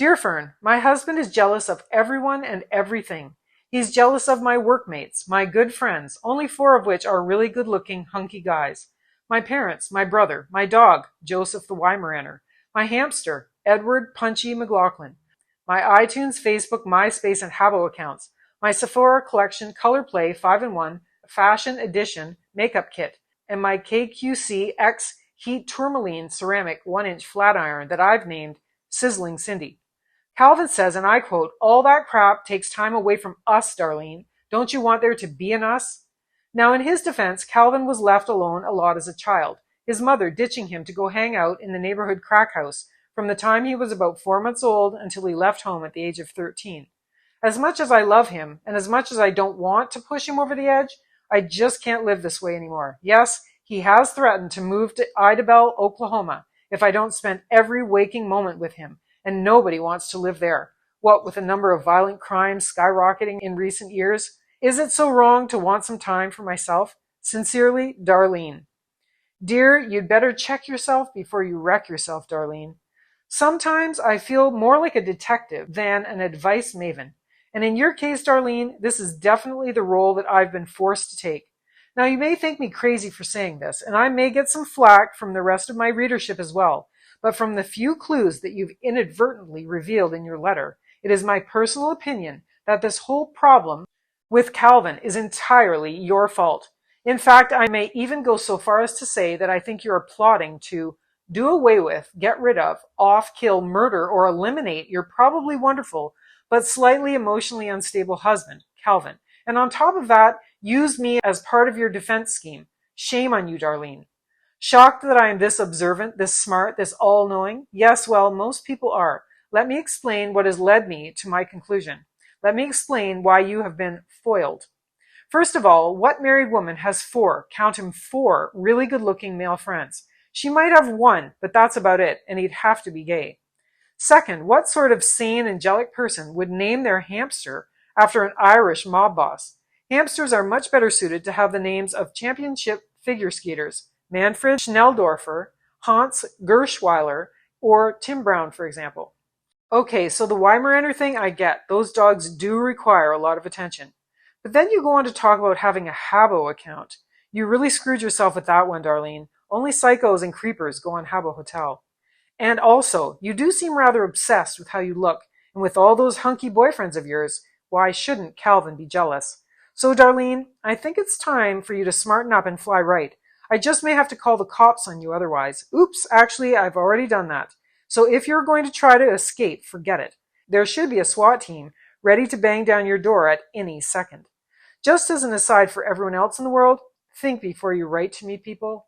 Dear Fern, my husband is jealous of everyone and everything. He's jealous of my workmates, my good friends, only 4 of which are really good-looking, hunky guys. My parents, my brother, my dog, Joseph the Weimaraner, my hamster, Edward Punchy McLaughlin, my iTunes, Facebook, MySpace, and Habbo accounts, my Sephora collection Color Play 5-in-1 Fashion Edition makeup kit, and my KQC X Heat Tourmaline ceramic 1-inch flat iron that I've named Sizzling Cindy. Calvin says, and I quote, "All that crap takes time away from us, Darlene. Don't you want there to be an us?" Now, in his defense, Calvin was left alone a lot as a child, his mother ditching him to go hang out in the neighborhood crack house from the time he was about 4 months old until he left home at the age of 13. As much as I love him, and as much as I don't want to push him over the edge, I just can't live this way anymore. Yes, he has threatened to move to Idabel, Oklahoma, if I don't spend every waking moment with him, and nobody wants to live there. What with the number of violent crimes skyrocketing in recent years? Is it so wrong to want some time for myself? Sincerely, Darlene. Dear, you'd better check yourself before you wreck yourself, Darlene. Sometimes I feel more like a detective than an advice maven. And in your case, Darlene, this is definitely the role that I've been forced to take. Now, you may think me crazy for saying this, and I may get some flack from the rest of my readership as well, but from the few clues that you've inadvertently revealed in your letter, it is my personal opinion that this whole problem with Calvin is entirely your fault. In fact, I may even go so far as to say that I think you're plotting to do away with, get rid of, off, kill, murder, or eliminate your probably wonderful but slightly emotionally unstable husband, Calvin. And on top of that, use me as part of your defense scheme. Shame on you, Darlene. Shocked that I am this observant, this smart, this all-knowing? Yes, well, most people are. Let me explain what has led me to my conclusion. Let me explain why you have been foiled. First of all, what married woman has 4, count him 4, really good-looking male friends? She might have 1, but that's about it, and he'd have to be gay. Second, what sort of sane, angelic person would name their hamster after an Irish mob boss? Hamsters are much better suited to have the names of championship figure skaters, Manfred Schnelldorfer, Hans Gerschweiler, or Tim Brown, for example. Okay, so the Weimaraner thing I get. Those dogs do require a lot of attention. But then you go on to talk about having a Habbo account. You really screwed yourself with that one, Darlene. Only psychos and creepers go on Habbo Hotel. And also, you do seem rather obsessed with how you look, and with all those hunky boyfriends of yours, why shouldn't Calvin be jealous? So, Darlene, I think it's time for you to smarten up and fly right. I just may have to call the cops on you otherwise. Oops, actually, I've already done that. So if you're going to try to escape, forget it. There should be a SWAT team ready to bang down your door at any second. Just as an aside for everyone else in the world, think before you write to me, people.